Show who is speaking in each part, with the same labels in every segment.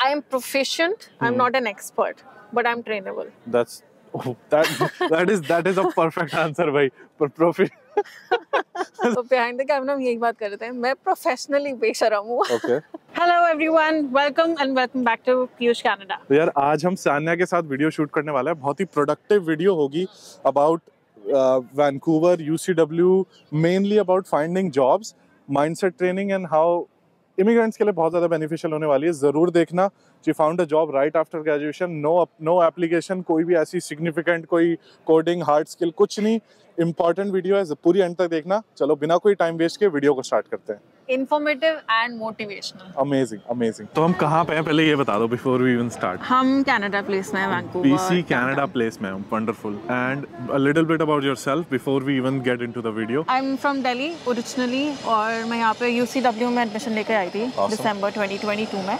Speaker 1: I am proficient. I'm not an expert, but I'm trainable.
Speaker 2: That is a perfect answer, भाई.
Speaker 1: तो behind the camera हम यही बात कर रहे थे. मैं professionally बेशरम हूँ.
Speaker 2: Okay.
Speaker 1: Hello everyone, welcome back to Piyush Canada.
Speaker 2: तो यार आज हम सान्या के साथ वीडियो शूट करने वाले हैं. बहुत ही प्रोडक्टिव वीडियो होगी about Vancouver, UCW, mainly about finding jobs, mindset training and how immigrants के लिए बहुत ज़्यादा beneficial होने वाली है. ज़रूर देखना. She found a job right after graduation. No application, कोई भी ऐसी significant कोई coding hard skill कुछ नहीं. Important वीडियो है, पूरी एंड तक देखना. चलो बिना कोई टाइम वेस्ट के वीडियो को स्टार्ट करते हैं.
Speaker 1: Informative and motivational.
Speaker 2: Amazing. तो हम कहाँ पे हैं पहले ये बता दो before we even start.
Speaker 1: हम Canada Place में हैं, Vancouver.
Speaker 2: BC Canada Place में हम. Wonderful. And a little bit about yourself before we even get into the video.
Speaker 1: I'm from Delhi originally और मैं यहाँ पे UCW में एडमिशन लेकर आई थी.
Speaker 2: Awesome.
Speaker 1: December 2022 में.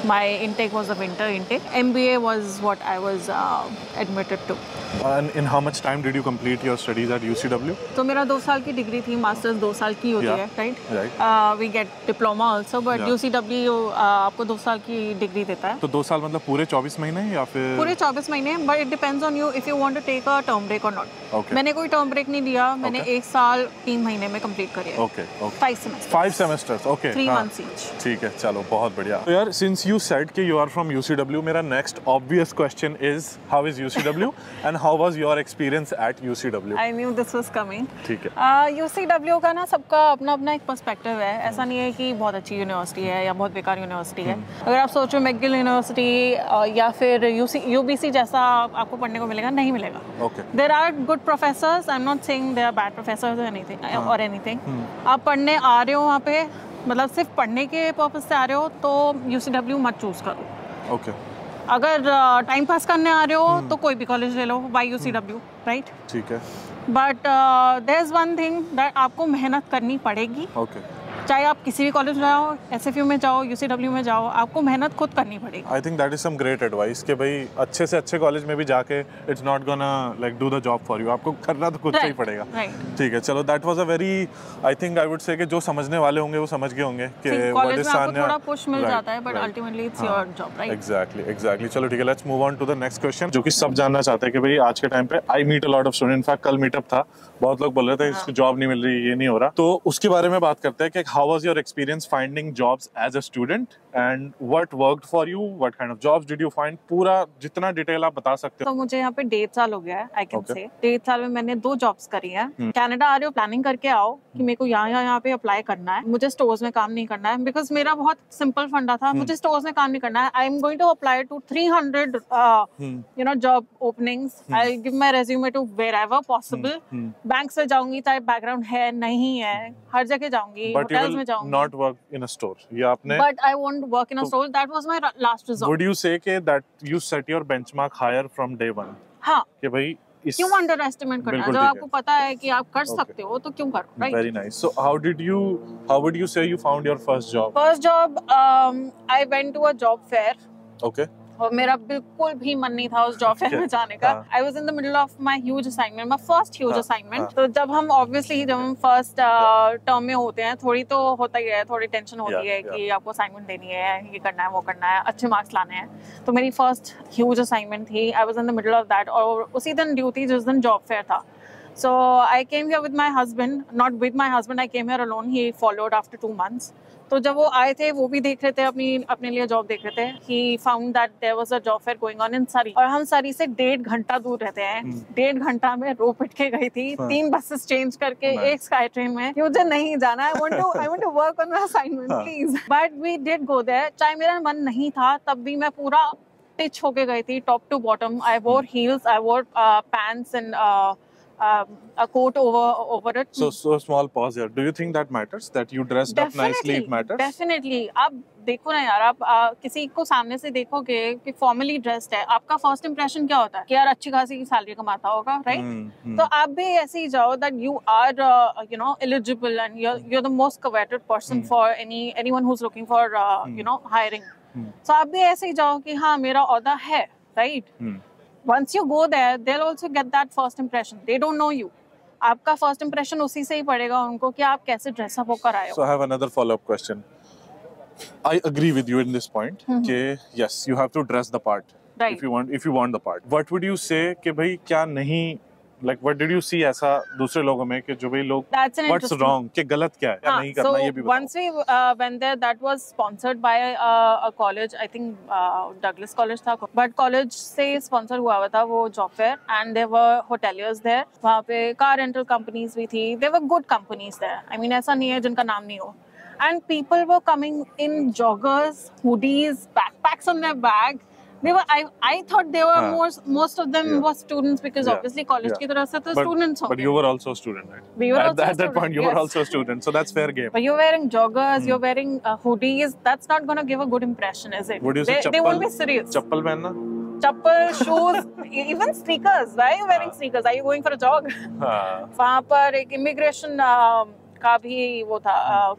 Speaker 1: My intake was a winter intake. MBA was what I was admitted to.
Speaker 2: And in how much time did you complete your studies at UCW?
Speaker 1: तो मेरा 2 साल की डिग्री थी, मास्टर्स 2 साल की होती है,
Speaker 2: right?
Speaker 1: We get diploma also, but UCW आपको 2 साल की डिग्री देता है.
Speaker 2: तो 2 साल मतलब पूरे 24 महीने या फिर?
Speaker 1: पूरे 24 महीने, but it depends on you if you want to take a term break or not.
Speaker 2: Okay.
Speaker 1: मैंने कोई term break नहीं लिया, मैंने 1 साल 3 महीने में complete करी है.
Speaker 2: Okay. 5 semesters, okay.
Speaker 1: 3 months each.
Speaker 2: ठीक है, चलो बहुत बढ़िया. तो यार since you said कि you are from UCW, मेरा next obvious question is how is UCW and how was your experience at UCW?
Speaker 1: I knew this was coming.
Speaker 2: ठीक है.
Speaker 1: UCW का ना सबका अपना एक पर्सपेक्टिव है. ऐसा नहीं है कि बहुत अच्छी यूनिवर्सिटी है या बहुत बेकार यूनिवर्सिटी है. अगर आप सोचो McGill यूनिवर्सिटी या फिर UBC जैसा आपको पढ़ने को मिलेगा, नहीं मिलेगा.
Speaker 2: Okay.
Speaker 1: There are good professors. I'm not saying they are bad professors or anything. आप पढ़ने आ रहे हो वहाँ पे, मतलब सिर्फ पढ़ने के पर्पस से आ रहे हो तो UCW मत चूज करो.
Speaker 2: Okay.
Speaker 1: अगर टाइम पास करने आ रहे हो तो कोई भी कॉलेज ले लो, by UCW, right?
Speaker 2: ठीक है.
Speaker 1: But there's one thing that आपको मेहनत करनी पड़ेगी.
Speaker 2: Okay.
Speaker 1: चाहे आप किसी भी कॉलेज में जाओ, SFU में जाओ, UCW में जाओ, आपको मेहनत खुद करनी पड़ेगी.
Speaker 2: I think that is some great advice कि भाई अच्छे से अच्छे कॉलेज में भी जाके it's not gonna like do the job for you. आपको करना तो खुद से ही पड़ेगा. ठीक है, चलो that was a very I think I would say कि जो समझने वाले होंगे वो समझ गए होंगे कि
Speaker 1: कॉलेज में आपको थोड़ा पुश मिल जाता है, but ultimately it's your job, right?
Speaker 2: Exactly. चलो ठीक है, let's move on to the next question जो कि सब जानना चाहते हैं कि भाई आज के टाइम पे I meet a lot of students. In fact कल मीटअप था, बहुत लोग बोल रहे थे इसको जॉब नहीं मिल रही, ये नहीं हो रहा. तो उसके बारे में बात करते हैं कि how was your experience finding jobs as a student and what worked for you, what kind of jobs did you find, पूरा जितना डिटेल आप बता सकते हो.
Speaker 1: तो मुझे यहाँ पे 1.5 साल हो गया है, I can say 1.5 साल में मैंने 2 जॉब्स करी हैं. कनाडा आ रहे हो, प्लानिंग करके आओ कि मेरे को यहाँ पे अप्लाई करना है. मुझे स्टोर्स में काम नहीं करना है, बिकॉज मेरा बहुत सिंपल फंडा था. मुझे स्टोर्स में काम नहीं करना है. I am going to apply to 300 job openings. I give my resume to wherever possible. Bank से जाऊंगी, चाहे बैकग्राउंड है नहीं है, हर जगह जाऊंगी, होटल्स में जाऊंगी.
Speaker 2: Not work in a store. ये आपने.
Speaker 1: But I won't work in a store. That was my last resort.
Speaker 2: Would you say that you set your benchmark higher from day one?
Speaker 1: हाँ.
Speaker 2: कि भाई
Speaker 1: क्यों अंडरएस्टिमेट करना? जब आपको पता है कि आप कर सकते हो तो क्यों करो, right?
Speaker 2: Very nice. So how would you say you found your first job?
Speaker 1: First job, I went to a job fair.
Speaker 2: Okay.
Speaker 1: और मेरा बिल्कुल भी मन नहीं था उस जॉब फेयर में जाने का. I was in the middle of my huge assignment, my first huge assignment. तो जब हम फर्स्ट टर्म में होते हैं, थोड़ी तो होता ही है, थोड़ी टेंशन होती है कि आपको असाइनमेंट देनी है, ये करना है, वो करना है, अच्छे मार्क्स लाने हैं. तो मेरी फर्स्ट ह्यूज असाइनमेंट थी. I was in the middle of that और उसी दिन ड्यू थी जिस दिन जॉब फेयर था. So I came here with my husband, not with my husband, I came here alone. He followed after 2 months. तो जब वो आए थे, वो भी देख रहे थे, अपने लिए जॉब देख रहे थे. He found that there was a job fair going on in Surrey. और हम सरी से 1.5 घंटा दूर रहते हैं. 1.5 घंटा में रो पिट के गई थी. 3 बसेस चेंज करके एक स्काई ट्रेन में. मुझे नहीं जाना. I want to work on my assignment, please. But we did go there. चाहे मेरा मन नहीं था, तब भी मैं पूरा टिच होके गई थी, top to bottom. I wore heels, I wore pants and a coat over it.
Speaker 2: So small pause here. Do you think that matters? That you dressed up nicely, it matters?
Speaker 1: Definitely. आप देखो ना यार, आप किसी को सामने से देखोगे कि फॉर्मली ड्रेस्ड है, आपका फर्स्ट इंप्रेशन क्या होता है कि यार अच्छी खासी सैलरी कमाता होगा, राइट? तो आप भी ऐसे ही जाओ that you are eligible and you're the most coveted person for anyone who's looking for hiring. So आप भी ऐसे ही जाओ कि हाँ मेरा औहदा है, right? Once you go there, they'll also get that first impression. They don't know you. आपका first impression उसी से ही पड़ेगा उनको कि आप कैसे dress up होकर आए हो.
Speaker 2: So I have another follow-up question. I agree with you in this point. कि yes, you have to dress the part.
Speaker 1: Right.
Speaker 2: If you want the part. What would you say कि भाई क्या नहीं, like what did you see ऐसा दूसरे लोगों में कि जो भाई लोग what's wrong, कि गलत क्या है, क्या नहीं करना, ये भी बताओ.
Speaker 1: Once we went there, that was sponsored by a college, I think Douglas College था, but college से sponsor हुआ था वो job fair, and there were hoteliers there. वहाँ पे car rental companies भी थी. There were good companies there. I mean ऐसा नहीं है जिनका नाम नहीं हो. And people were coming in joggers, hoodies, backpacks on their back. They were. I thought they were most of them were students because obviously college की तरफ से तो students होंगे.
Speaker 2: But you were also a student, right?
Speaker 1: We were also
Speaker 2: at that point you were also a student, so that's fair game.
Speaker 1: But you're wearing joggers, you're wearing hoodies. That's not gonna give a good impression, is it?
Speaker 2: Would you say
Speaker 1: they won't be serious.
Speaker 2: चप्पल पहनना?
Speaker 1: Chappal, shoes, even sneakers. Why are you wearing sneakers? Are you going for a jog? वहाँ पर एक immigration का भी वो था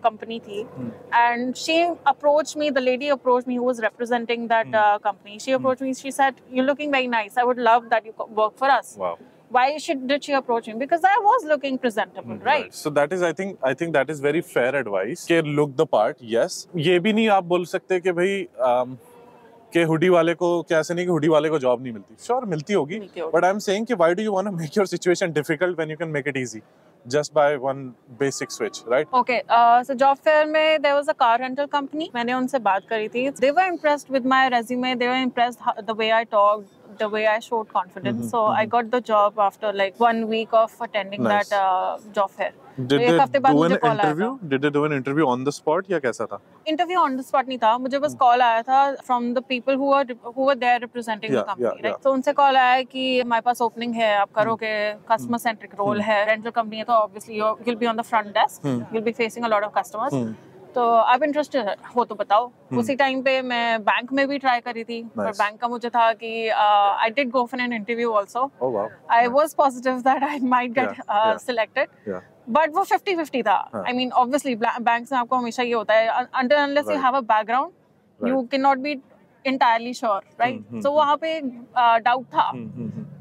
Speaker 1: company थी, and she approached me, the lady approached me who was representing that company. She approached me, she said, "You're looking very nice. I would love that you work for us."
Speaker 2: Wow.
Speaker 1: Why did she approach me? Because I was looking presentable, right?
Speaker 2: So that is, I think that is very fair advice. कि look the part, yes. ये भी नहीं आप बोल सकते कि भाई कि हुडी वाले को कैसे नहीं कि हुडी वाले को जॉब नहीं मिलती. Sure मिलती होगी. But I'm saying कि why do you want to make your situation difficult when you can make it easy? Just by one basic switch, right?
Speaker 1: Okay, so job fair में there was a car rental company. मैंने उनसे बात करी थी. They were impressed with my resume. They were impressed the way I talked, the way I showed confidence. So I got the job after like 1 week of attending that job fair.
Speaker 2: Did they do an interview? Did they do an interview on the spot या कैसा था?
Speaker 1: Interview on the spot नहीं था. मुझे बस call आया था from the people who were there representing the company, right? So उनसे call आया कि हमारे पास opening है, आप करोगे, customer centric role है, rental company है तो obviously you'll be on the front desk, you'll be facing a lot of customers. तो आप इंटरेस्टेड हो तो बताओ. उसी टाइम पे मैं बैंक में भी ट्राई करी थी, पर बैंक का मुझे था कि I did go for an interview also. I was positive that I might get selected, but वो 50-50 था. आई मीन ऑब्वियसली बैंक में आपको हमेशा ये होता है, until unless you have a background you can not be entirely sure, right? So वहाँ पे डाउट था.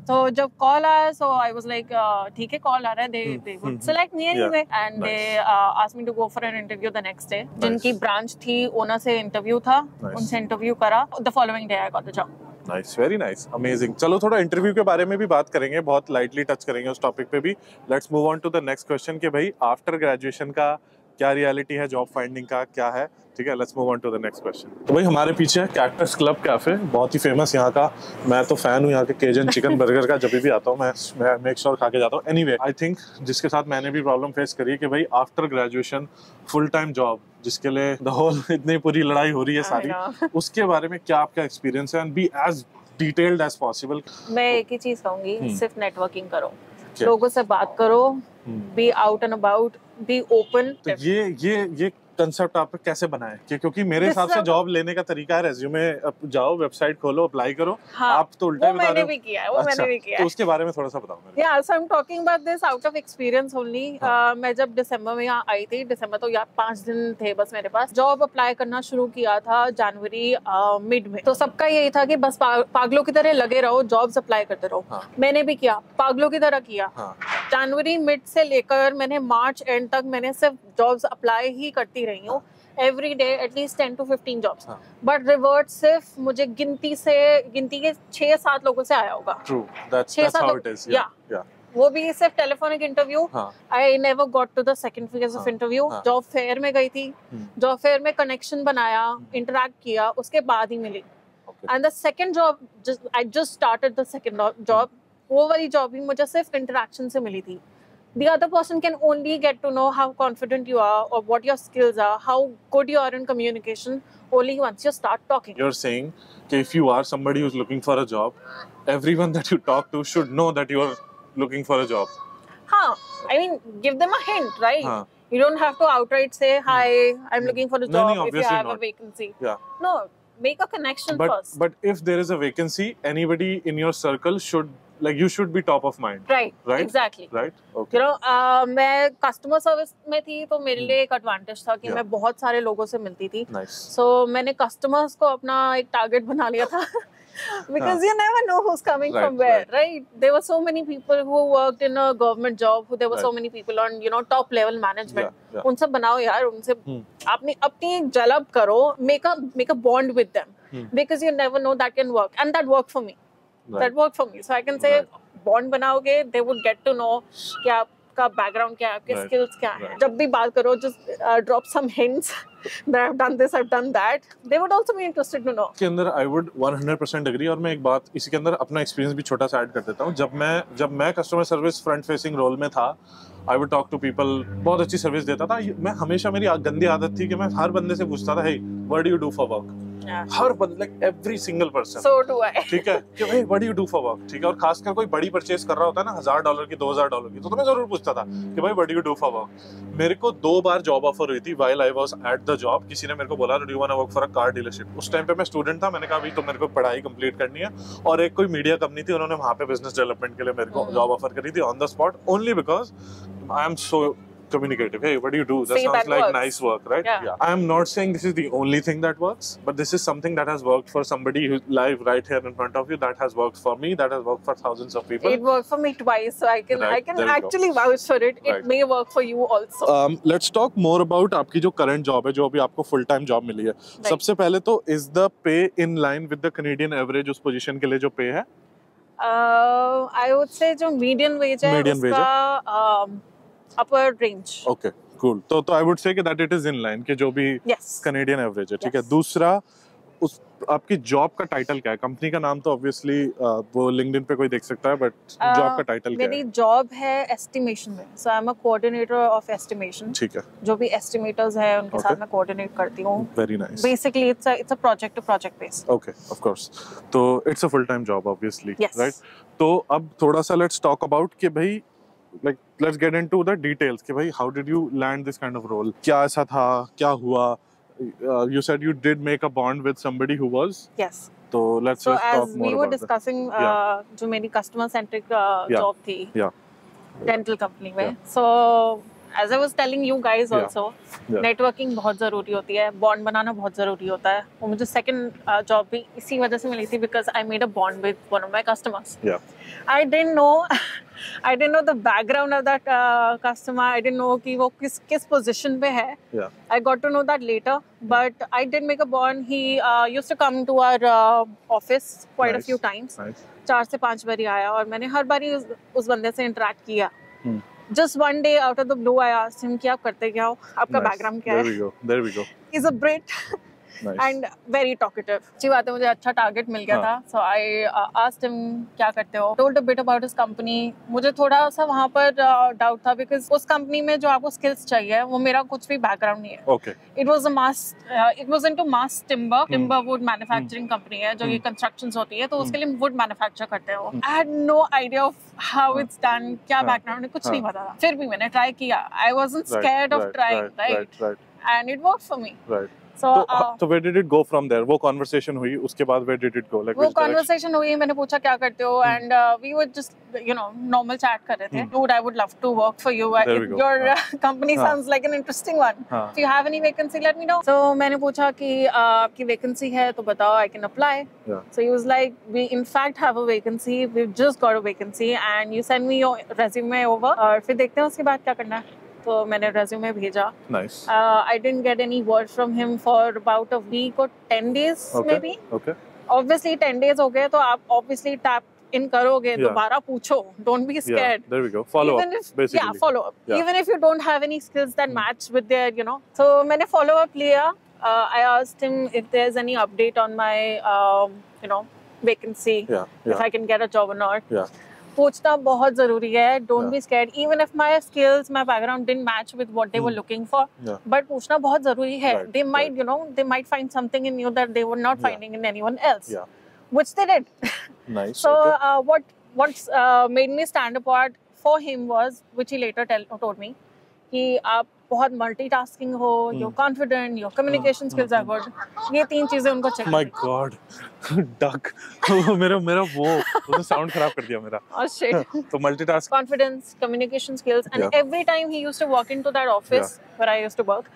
Speaker 1: तो जब कॉल आया, so I was like, ठीक है कॉल आ रहा है, they would select me anyway, and they asked me to go for an interview the next day. जिनकी ब्रांच थी ओनर से इंटरव्यू था, उनसे इंटरव्यू करा. The following day I got the job.
Speaker 2: Nice, very nice, amazing. चलो थोड़ा interview के बारे में भी बात करेंगे, बहुत लाइटली टच करेंगे उस टॉपिक पे भी. Let's move on to the next question कि भाई आफ्टर ग्रेजुएशन का क्या रियलिटी है, जॉब फाइंडिंग का क्या है, ठीक है. Let's move on to the next question. तो भाई हमारे पीछे है कैक्टस क्लब कैफे, बहुत ही फेमस यहाँ का. मैं तो फैन हूँ यहाँ के केजन चिकन बर्गर का. जब भी आता हूँ मैं मेक श्योर खा के जाता हूँ. एनीवे आई थिंक जिसके साथ मैंने भी प्रॉब्लम फेस करी है कि भाई after graduation full time job, जिसके लिए द होल इतनी पूरी लड़ाई हो रही है सारी, उसके बारे में क्या आपका एक्सपीरियंस है, and be as detailed as possible.
Speaker 1: मैं एक ही चीज कहूंगी, सिर्फ नेटवर्किंग करो, लोगों से बात करो, be out and about, be open.
Speaker 2: तो ये कंसेप्ट आप कैसे बनाए? क्योंकि मेरे हिसाब से जॉब लेने का तरीका है रेज्यूमे जाओ, वेबसाइट खोलो, अप्लाई करो.
Speaker 1: हाँ,
Speaker 2: आप तो उल्टा बता रहे हो.
Speaker 1: मैंने भी किया है.
Speaker 2: तो उसके बारे में थोड़ा सा बताओ मेरे.
Speaker 1: Yeah, so I'm talking about this out of experience only. मैं जब दिसंबर में यहाँ आई थी, दिसंबर तो यार 5 दिन थे बस मेरे पास. जॉब अप्लाई करना शुरू किया था जनवरी मिड में. तो सबका यही था कि बस पागलों की तरह लगे रहो, जॉब्स अप्लाई करते रहो. मैंने भी किया, पागलों की तरह किया. जनवरी मिड से लेकर मैंने मार्च एंड तक मैंने सिर्फ जॉब्स अप्लाई ही करती रही हूँ. Every day at least 10 to 15 jobs. But revert सिर्फ मुझे गिनती के 6-7 लोगों से आया होगा.
Speaker 2: True. That's how it is. Yeah.
Speaker 1: वो भी सिर्फ telephonic interview. I never got to the second phase of interview. Job fair में गई थी, जॉब फेयर में कनेक्शन बनाया, इंटरैक्ट किया, उसके बाद ही मिली. And the second job, I just started the second job. वो वाली जॉब भी मुझे सिर्फ इंटरैक्शन से मिली थी. The other person can only get to know how confident you are or what your skills are, how good you are in communication, only once you start talking.
Speaker 2: You're saying that if you are somebody who's looking for a job, everyone that you talk to should know that you are looking for a job.
Speaker 1: I mean, give them a hint, right? You don't have to outright say, hi, I'm looking for a job if you have a vacancy. No, make a connection first. But
Speaker 2: if there is a vacancy, anybody in your circle should, like, you should be top of mind.
Speaker 1: Right? Exactly.
Speaker 2: Right? Okay.
Speaker 1: You know, मैं customer service में थी तो मेरे लिए एक advantage था कि मैं बहुत सारे लोगों से मिलती थी.
Speaker 2: Nice.
Speaker 1: So मैंने customers को अपना एक target बना लिया था. because you never know who's coming
Speaker 2: Right,
Speaker 1: from where,
Speaker 2: right.
Speaker 1: right? There were so many people who worked in a government job. There were so
Speaker 2: Right.
Speaker 1: many people on, you know, top level management.
Speaker 2: Yeah, yeah.
Speaker 1: उनसे बनाओ यार, उनसे अपनी एक जलब करो, make a bond with them, because you never know that can work, and that worked for me.
Speaker 2: Right.
Speaker 1: That worked for me. So I can say
Speaker 2: Right.
Speaker 1: bond बनाओगे, they would get to know कि आपका background क्या है, आपके
Speaker 2: Right.
Speaker 1: skills क्या हैं.
Speaker 2: Right.
Speaker 1: जब भी बात करो, just drop some hints that I've done this, I've done that. They would also be interested to know.
Speaker 2: के अंदर I would 100% agree, और मैं एक बात इसी के अंदर अपना एक्सपीरियंस भी छोटा सा ऐड कर देता हूँ. जब मैं customer service front facing role में था, I would talk to people, बहुत अच्छी सर्विस देता था. मैं हमेशा, मेरी गंदी आदत थी कि मैं हर बंदे से पूछता था, hey, what do you do for work? हर बंदे, like every single person.
Speaker 1: So do I.
Speaker 2: ठीक है कि भाई what do you do for work? ठीक है, और खासकर कोई बड़ी परचेस कर रहा होता है ना, $1000 की, $2000 की, तो मैं जरूर पूछता था कि भाई what do you do for work? मेरे को 2 बार जॉब ऑफर हुई थी while I was at the job. किसी ने मेरे को बोला do you want to work for a car dealership? उस टाइम पे मैं स्टूडेंट था. मैंने कहा अभी तो मेरे को पढ़ाई कंप्लीट करनी है, और एक कोई मीडिया कंपनी थी, उन्होंने वहां पे बिजनेस डेवलपमेंट के लिए मेरे को जॉब ऑफर करी थी on the spot, only because I am so communicative. Hey, what do you do? That
Speaker 1: See,
Speaker 2: sounds
Speaker 1: that
Speaker 2: like
Speaker 1: works.
Speaker 2: nice work, right?
Speaker 1: Yeah.
Speaker 2: I am not saying this is the only thing that works, but this is something that has worked for somebody who's live right here in front of you. That has worked for me. That has worked for thousands of people.
Speaker 1: It worked for me twice, so I can
Speaker 2: Right, there you
Speaker 1: actually vouch for it.
Speaker 2: Right.
Speaker 1: It may work for you also.
Speaker 2: Let's talk more about आपकी जो current job है, जो अभी आपको full time job मिली है. सबसे पहले तो is the pay in line with the Canadian average उस position के लिए जो pay है?
Speaker 1: I would say जो median wage है, उसका upper range.
Speaker 2: Okay. Cool. तो I would say कि that it is in line कि जो भी
Speaker 1: Yes.
Speaker 2: Canadian average है, ठीक है.
Speaker 1: Yes.
Speaker 2: दूसरा, उस आपकी जॉब का टाइटल क्या है? कंपनी का नाम तो ऑब्वियसली वो लिंक्डइन पे कोई देख सकता है, बट जॉब का टाइटल क्या है?
Speaker 1: मेरी जॉब है एस्टिमेशन में, so I am a coordinator of estimation.
Speaker 2: ठीक है.
Speaker 1: जो भी एस्टिमेटर्स हैं उनके साथ मैं कोऑर्डिनेट करती हूँ.
Speaker 2: Very nice.
Speaker 1: Basically it's a project to project base.
Speaker 2: Okay, of course. तो it's a full time job obviously,
Speaker 1: Yes.
Speaker 2: Right? तो अब थोड़ा सा लेट्स टॉक अबाउट कि भाई, like let's get into the details कि भाई how did you land this kind of role? क्या ऐसा था, क्या हुआ? You said you did make a bond with somebody who was.
Speaker 1: Yes.
Speaker 2: So let's
Speaker 1: So
Speaker 2: talk
Speaker 1: as
Speaker 2: more
Speaker 1: we were
Speaker 2: about
Speaker 1: discussing, जो मेरी customer centric job थी, dental company में, so as I was telling you guys also, networking बहुत जरूरी होती है, bond बनाना बहुत जरूरी होता है. वो मुझे second job भी इसी वजह से मिली थी, because I made a bond with one of my customers. I didn't know the background of that customer. I didn't know कि वो किस position पे है. I got to know that later, but I did make a bond. He used to come to our office quite a few times. 4 से 5 बारी आया, और मैंने हर बारी उस बंदे से interact किया. Just one day out of the blue, I asked him कि आप करते क्या हो, आपका background क्या है?
Speaker 2: There we go.
Speaker 1: He's a Brit. Nice. And very talkative. अच्छी बात है, मुझे अच्छा टारगेट मिल गया था. So I asked him क्या करते हो. Told a bit about his company. मुझे थोड़ा सा वहाँ पर डाउट था, because उस कंपनी में जो आपको स्किल्स चाहिए वो मेरा कुछ भी बैकग्राउंड नहीं है. Okay. It was into mass timber wood manufacturing company है, जो ये कंस्ट्रक्शंस होती है, तो उसके लिए वुड मैन्युफैक्चर करते हैं वो. I had no idea of how it's done, क्या बैकग्राउंड है, कुछ नहीं पता था. फिर भी मैंने ट्राई किया. I wasn't scared of trying, right? And it worked for me. Right. So
Speaker 2: where did it go from there? वो conversation हुई, उसके बाद where did it go? Like
Speaker 1: वो conversation हुई, मैंने पूछा क्या करते हो, and we were just normal chat कर रहे थे. Dude, I would love to work for you. Your company sounds like an interesting one. If you have any vacancy, let me know. So मैंने पूछा कि आपकी vacancy है तो बताओ, I can apply. So he was like, we in fact have a vacancy. We've just got a vacancy, and you send me your resume over. और फिर देखते हैं उसके बाद क्या करना है. तो मैंने resume भेजा. Nice. I didn't get any word from him for about a week or 10 days maybe. Okay. Obviously 10 days हो गए, तो आप obviously tap in करोगे, दोबारा पूछो. Don't be scared.
Speaker 2: There we go. Follow up. Basically.
Speaker 1: Yeah, follow up. Even if you don't have any skills that match with their, So मैंने follow up लिया. I asked him if there's any update on my, vacancy. If I can get a job or not. पूछना बहुत जरूरी है. Don't be scared. Even if my skills, my background didn't match with what they were looking for, but पूछना बहुत जरूरी है. They might, they might find something in you that they were not finding in anyone else, which they did. Nice. So what made me stand apart for him was, which he later told me, कि आप बहुत multitasking हो, you're confident, your communication skills are good. ये 3 चीजें उनको चाहिए. My God, duck. मेरा वो साउंड खराब कर दिया मेरा. Oh shit. तो multitask. Confidence, communication skills, and every time he used to walk into that office where I used to work,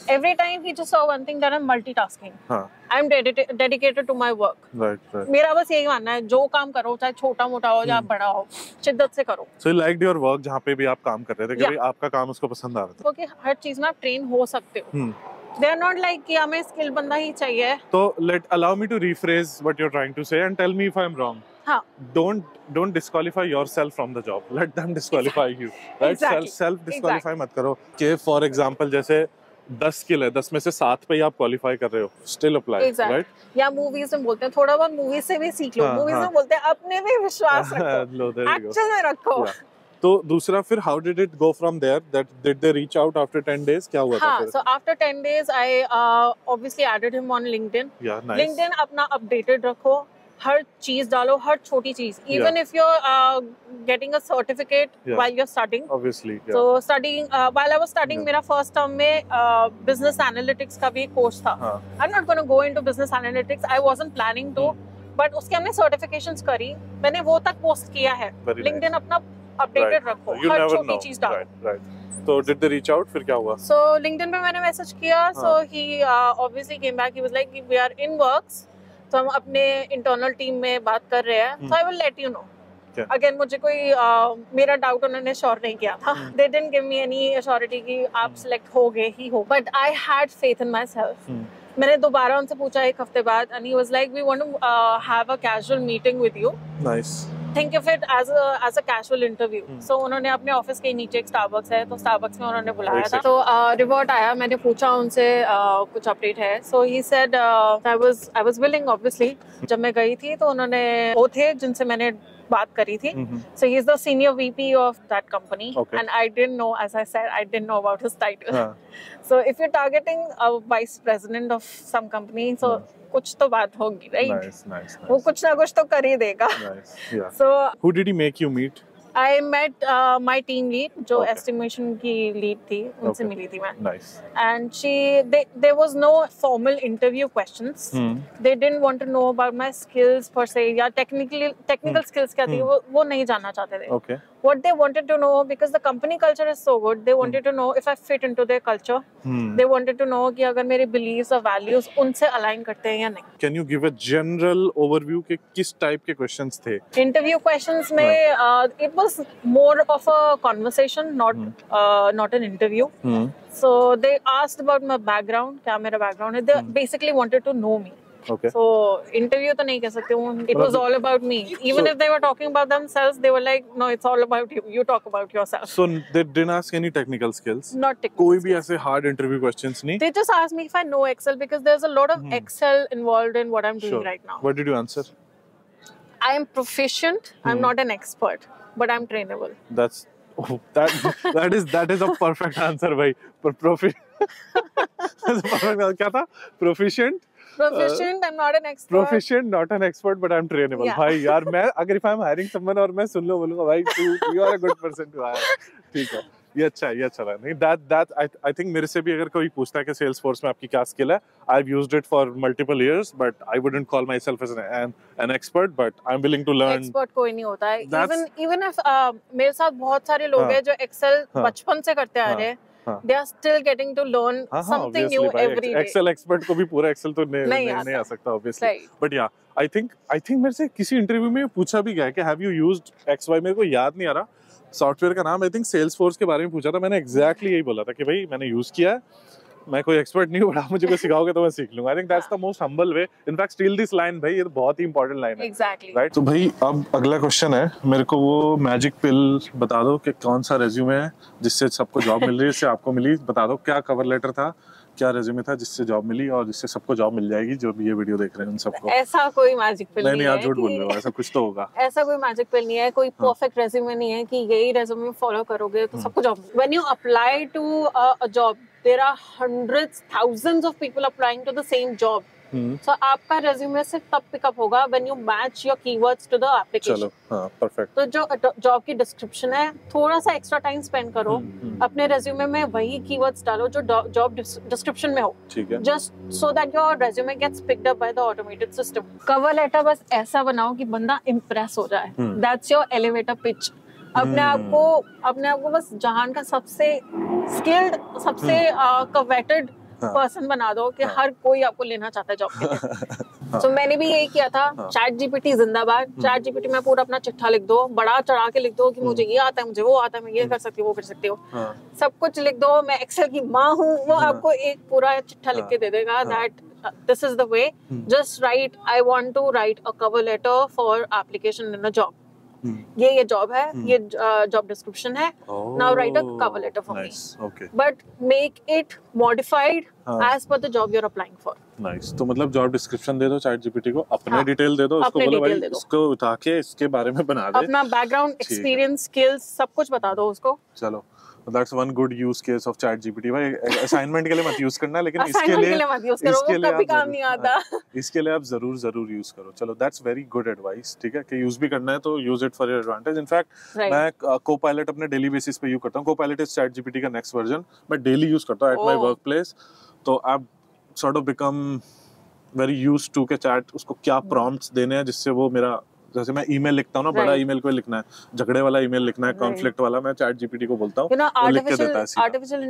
Speaker 1: Every time he just saw one thing that I'm multitasking. I'm dedicated to my work.
Speaker 2: Right.
Speaker 1: मेरा बस यही मानना है, जो काम करो चाहे छोटा मोटा हो चाहे बड़ा हो, शिद्दत से करो.
Speaker 2: So you liked your work जहाँ पे भी आप काम कर रहे थे, कि भाई आपका काम उसको पसंद आ रहा था.
Speaker 1: क्योंकि हर चीज में आप ट्रेन हो सकते हो. They are not like कि हमें स्किल बंदा ही चाहिए.
Speaker 2: तो allow me to rephrase what you're trying to say and tell me if I'm wrong.
Speaker 1: हाँ.
Speaker 2: Don't disqualify yourself from the job. Let them disqualify you. Right?
Speaker 1: Exactly.
Speaker 2: Self disqualify मत करो. कि for example जैसे 10 skill है, 10 में से 7 पे ही आप क्वालिफाई कर रहे हो, स्टिल अप्लाई, राइट?
Speaker 1: या मूवीज में बोलते हैं थोड़ा बहुत मूवीज से भी सीख लो. मूवीज में बोलते हैं अपने में विश्वास रखो, एक्शन में रखो.
Speaker 2: तो दूसरा फिर how did it go from there, that did they reach out after 10 days, क्या हुआ था फिर?
Speaker 1: So after 10 days I obviously added him on LinkedIn. LinkedIn अपना अपडेटेड रखो, हर चीज डालो, हर छोटी चीज. Even if you are getting a certificate while you are studying,
Speaker 2: obviously.
Speaker 1: So studying while I was studying, मेरा फर्स्ट टर्म में बिजनेस एनालिटिक्स का भी कोर्स था. आई am not gonna go into business analytics, I wasn't planning to, but उसके हमने certifications करी, मैंने वो तक पोस्ट किया है. लिंक्डइन अपना अपडेटेड रखो, हर छोटी चीज डालो.
Speaker 2: तो डिड दे रीच आउट, फिर क्या हुआ?
Speaker 1: सो लिंक्डइन पे मैंने मैसेज किया, so he obviously came back, he was like we are in works, तो हम अपने इंटरनल टीम में बात कर रहे हैं, so I will let you know. Again मुझे कोई मेरा डाउट उन्होंने श्योर नहीं किया था. They didn't give me any assurity कि आप सिलेक्ट हो गए ही हो, but I had faith in myself. मैंने दोबारा उनसे पूछा एक हफ्ते बाद, and he was like, we want to have a casual meeting with you.
Speaker 2: Nice.
Speaker 1: Think of it as a casual interview. So उन्होंने अपने ऑफिस के नीचे एक स्टारबक्स है, तो स्टारबक्स में उन्होंने बुलाया था. तो रिवर्ट आया, मैंने पूछा उनसे कुछ अपडेट है. So he said I was willing obviously. जब मैं गई थी तो उन्होंने वो थे जिनसे मैंने बात करी थी. So he is the senior VP of that company. And I didn't know, as I said, I didn't know about his title. So if you're targeting a vice president of some company, so कुछ तो बात होगी, right?
Speaker 2: Nice.
Speaker 1: वो कुछ ना कुछ तो कर ही देगा.
Speaker 2: Nice. Yeah.
Speaker 1: So
Speaker 2: who did he make you meet?
Speaker 1: I met my team lead, जो estimation की lead थी, उनसे मिली थी मैं.
Speaker 2: Nice.
Speaker 1: And there was no formal interview questions. They didn't want to know about my skills per se, या technical skills क्या थी, वो नहीं जानना चाहते थे.
Speaker 2: Okay.
Speaker 1: What they wanted to know, because the company culture is so good, they wanted to know if I fit into their culture. They wanted to know कि अगर मेरे beliefs और values उनसे align करते हैं या नहीं.
Speaker 2: Can you give a general overview कि किस type के questions थे?
Speaker 1: Interview questions में it was more of a conversation, not an interview. So they asked about my background, क्या मेरा background है. They basically wanted to know me.
Speaker 2: Okay.
Speaker 1: So interview तो नहीं कह सकते हूँ. It was all about me. Even if they were talking about themselves, they were like, no, it's all about you. You talk about yourself.
Speaker 2: So they didn't ask any technical skills?
Speaker 1: Not technical.
Speaker 2: कोई भी ऐसे hard interview questions नहीं?
Speaker 1: They just asked me if I know Excel, because there's a lot of Excel involved in what I'm doing right now.
Speaker 2: What did you answer?
Speaker 1: I am proficient. I'm not an expert, but I'm trainable.
Speaker 2: That is a perfect answer, भाई. क्या था? Proficient,
Speaker 1: I'm not an expert.
Speaker 2: Proficient, not an expert, but I'm trainable.
Speaker 1: Yeah.
Speaker 2: भाई यार, मैं अगर if I'm hiring someone और मैं सुन लो बोलूँगा भाई you are a good person to hire. ठीक है, ये अच्छा है. नहीं, that I think मेरे से भी अगर कोई पूछता है कि Salesforce में आपकी क्या skill है, I've used it for multiple years, but I wouldn't call myself as an expert, but I'm willing to learn.
Speaker 1: Expert कोई नहीं होता है. Even if मेरे साथ बहुत सारे लोग हैं जो Excel बचपन से करते आ रहे हैं. They are still getting to learn something new every day.
Speaker 2: Excel expert को भी पूरा Excel तो नहीं आ सकता obviously. But yeah, I think मेरे से किसी इंटरव्यू में पूछा भी गया कि have you used XY, मेरे को याद नहीं आ रहा सॉफ्टवेयर का नाम. I think Salesforce के बारे में पूछा था. मैंने exactly यही बोला था कि भाई मैंने यूज किया है, मैं कोई एक्सपर्ट नहीं हूँ, मुझे कोई सिखाओगे तो मैं सीख लूंगा. I think that's the most humble way. In fact, steal this line भाई, ये तो बहुत ही important line है.
Speaker 1: Exactly.
Speaker 2: Right? तो भाई अब अगला क्वेश्चन है, मेरे को वो मैजिक पिल बता दो कि कौन सा रेज्यूमे है जिससे सबको जॉब मिल रही है, जिससे आपको मिली. बता दो क्या कवर लेटर था, क्या रेज्यूमे था जिससे जॉब मिली और जिससे सबको जॉब मिल जाएगी जो भी ये वीडियो देख रहे हैं उन सबको.
Speaker 1: ऐसा कोई मैजिक पिल नहीं है.
Speaker 2: आप झूठ बोल रहे हो, ऐसा कुछ तो होगा.
Speaker 1: ऐसा कोई मैजिक पिल नहीं है, कोई परफेक्ट रेज्यूमे नहीं है कि यही रेज्यूमे फॉलो करोगे तो सबको job. When you apply to a job, there are hundreds, thousands of people applying to the same job. So आपका रेज्यूमे सिर्फ तब पिकअप होगा when you match your keywords to the application.
Speaker 2: चलो, हाँ, perfect.
Speaker 1: तो जो जॉब की description है, थोड़ा सा एक्स्ट्रा टाइम स्पेंड करो, अपने रेज्यूमे में वही कीवर्ड्स डालो जो जॉब डिस्क्रिप्शन में हो.
Speaker 2: ठीक है.
Speaker 1: Just so that your resume gets picked up by the automated system. Cover letter बस ऐसा बनाओ कि बंदा इम्प्रेस हो जाए. That's your elevator pitch. अपने आप को बस जहान का सबसे स्किल्ड, सबसे कवेटेड पर्सन बना दो कि हर कोई आपको लेना चाहता है जॉब के लिए। तो मैंने भी यही किया था। चैट जीपीटी जिंदाबाद। चैट जीपीटी में पूरा अपना चिट्ठा लिख दो, बड़ा चढ़ा के लिख दो कि मुझे ये आता है, मुझे वो आता है, मैं ये कर सकती हूँ, वो कर सकती हूँ, सब कुछ लिख दो। मैं एक्सेल की माँ हूँ। वो आपको एक पूरा चिट्ठा लिख के दे देगा that this is the way. Just write, I want to write a cover letter for application in a job. ये जॉब है, ये जॉब डिस्क्रिप्शन है. Now write a cover letter for me.
Speaker 2: Okay.
Speaker 1: But make it modified as per the job you're applying for.
Speaker 2: Nice. तो मतलब job description दे दो chat GPT को, अपने detail दे दो, उसको बोलो भाई इसको उठा के इसके बारे में बना दे,
Speaker 1: अपना बैकग्राउंड, एक्सपीरियंस, स्किल्स सब कुछ बता दो उसको.
Speaker 2: चलो, that's one good use case of chat GPT. भाई असाइनमेंट के लिए मत यूज करना, लेकिन इसके लिए
Speaker 1: कभी काम नहीं आता.
Speaker 2: इसके लिए आप जरूर यूज करो. चलो, that's very good advice. ठीक है कि यूज भी करना है तो use it for your advantage. In fact मैं कोपायलट अपने डेली बेसिस पे यूज करता हूँ. कोपायलट इज चैट जीपीटी का नेक्स्ट वर्जन. मैं डेली यूज करता हूँ एट माय वर्क प्लेस. तो आप sort of become very used to के चैट उसको क्या प्रॉम्प्ट्स देने हैं जिससे वो मेरा, जैसे मैं ईमेल लिखता हूँ ना, बड़ा ईमेल कोई लिखना है, झगड़े वाला ईमेल लिखना है, कॉन्फ्लिक्ट वाला, मैं चैट जीपीटी को बोलता हूँ, वो लिख के देता है सीधा.
Speaker 1: आर्टिफिशियल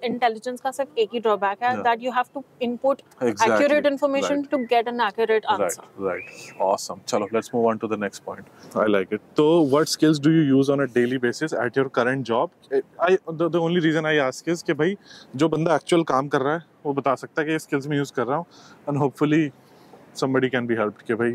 Speaker 1: इंटेलिजेंस का सिर्फ एक ही ड्रॉबैक है, that you have to input accurate information to get an accurate answer.
Speaker 2: Right. Awesome. चलो, let's move on to the next point. I like it. तो what skills do you use on a daily basis at your current job? The only reason I ask is कि भाई जो बंदा actual काम कर रहा है वो बता सकता है कि ये स्किल्स मैं यूज कर रहा हूँ, and hopefully somebody can be helped कि भाई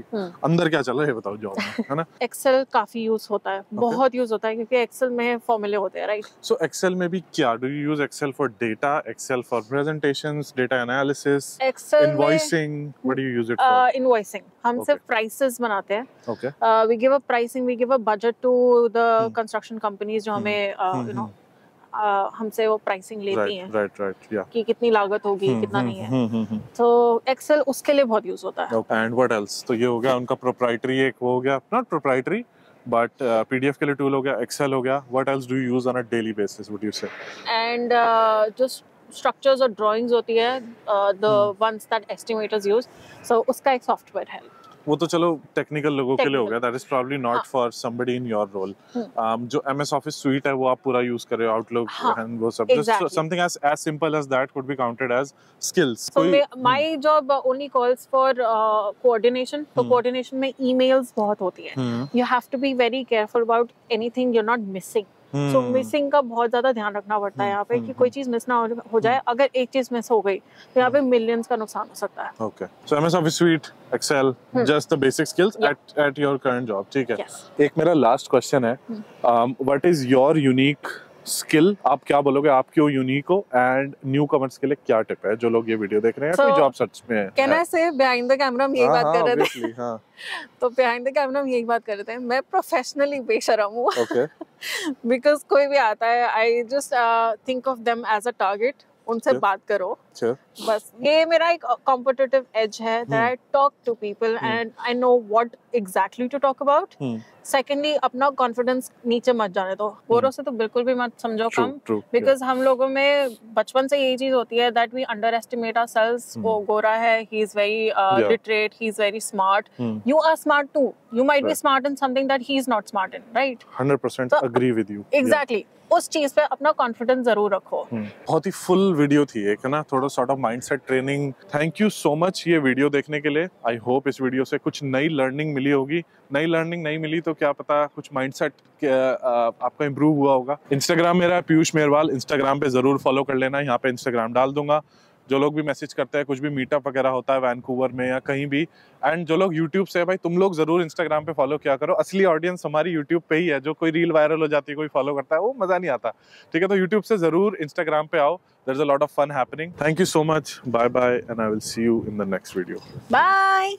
Speaker 2: अंदर क्या चल रहा है ये बताओ जॉब में, है ना?
Speaker 1: एक्सेल काफी यूज होता है, बहुत यूज होता है, क्योंकि एक्सेल में फॉर्मूले होते हैं, राइट?
Speaker 2: सो एक्सेल में भी क्या do you use Excel for data, Excel for presentations, data analysis, invoicing? What do you use it for?
Speaker 1: Invoicing. हम सिर्फ प्राइसेस बनाते हैं.
Speaker 2: Okay.
Speaker 1: We give a pricing, we give a budget to the construction companies जो हमें you know हमसे वो pricing लेती हैं.
Speaker 2: राइट. या कि
Speaker 1: कितनी लागत होगी, कितना नहीं है. तो एक्सेल उसके लिए बहुत यूज होता है.
Speaker 2: And what else? तो ये हो गया उनका प्रोप्राइटरी, एक वो हो गया, नॉट प्रोप्राइटरी बट पीडीएफ के लिए टूल हो गया, एक्सेल हो गया. What else do you use on a daily basis, what you say?
Speaker 1: And just structures और ड्राइंग्स होती है, the ones that estimators use. So उसका एक सॉफ्टवेयर है.
Speaker 2: वो तो चलो टेक्निकल लोगों के लिए हो गया, that is probably not for somebody in your role. जो एमएस ऑफिस स्वीट है वो आप पूरा यूज कर रहे हो, आउटलुक एंड वो सब, just something as simple as that could be counted as skills.
Speaker 1: So my job only calls for coordination. तो कोऑर्डिनेशन में ईमेल्स बहुत होती है. You have to be very careful about anything you are not missing. So missing का बहुत ज्यादा ध्यान रखना पड़ता है यहाँ पे कि कोई चीज मिस ना हो जाए. अगर एक चीज मिस हो गई तो यहाँ पे मिलियंस का नुकसान हो सकता है.
Speaker 2: Okay. So MS Office suite, Excel, just the basic skills at your current job. ठीक है. एक मेरा लास्ट क्वेश्चन है, what is your unique skill? आप क्या बोलोगे, आप क्यों यूनिक हो? एंड न्यू कमर्स के लिए क्या टिप है जो लोग ये वीडियो देख रहे हैं, कोई जॉब सर्च में है?
Speaker 1: कैन आई से बिहाइंड द कैमरा हम यही बात कर रहे थे. तो बिहाइंड द कैमरा हम यही बात कर रहे थे. मैं प्रोफेशनली बेशरम हूँ. ओके. बिकॉज कोई भी आता है, I just think of them as a target. उनसे बात करो बस. ये मेरा एक कॉम्पिटिटिव एज है, that I talk to people and I know what exactly to talk about. Secondly, अपना कॉन्फिडेंस नीचे मत जाने दो. गोरों से तो बिल्कुल भी मत समझो कम, बिकॉज हम लोगों में बचपन से यही चीज होती है that we underestimate ourselves. वो गोरा है, he is very literate, he is very smart. You are smart too. You might be smart in something that he is not smart in, right?
Speaker 2: 100% agree with you.
Speaker 1: Exactly. उस चीज पे अपना confidence जरूर रखो.
Speaker 2: बहुत ही फुल वीडियो थी एक, है ना, थोड़ा sort of mindset training. Thank you so much ये वीडियो देखने के लिए. आई होप इस वीडियो से कुछ नई लर्निंग मिली होगी. नई लर्निंग नहीं मिली तो क्या पता कुछ माइंडसेट आपका इंप्रूव हुआ होगा. इंस्टाग्राम मेरा पीयूष मेहरवाल, इंस्टाग्राम पे जरूर फॉलो कर लेना. यहाँ पे इंस्टाग्राम डाल दूंगा. जो लोग भी मैसेज करते हैं, कुछ भी मीटअप वगैरह होता है वैनकूवर में या कहीं भी, एंड जो लोग यूट्यूब से है, भाई तुम लोग जरूर इंस्टाग्राम पे फॉलो किया करो. असली ऑडियंस हमारी यूट्यूब पे ही है. जो कोई रील वायरल हो जाती है, कोई फॉलो करता है, वो मजा नहीं आता. ठीक है, तो यूट्यूब से जरूर इंस्टाग्राम पे आओ. There is a lot of fun happening. Thank you so much. Bye bye and I will see you in the next video.
Speaker 1: Bye.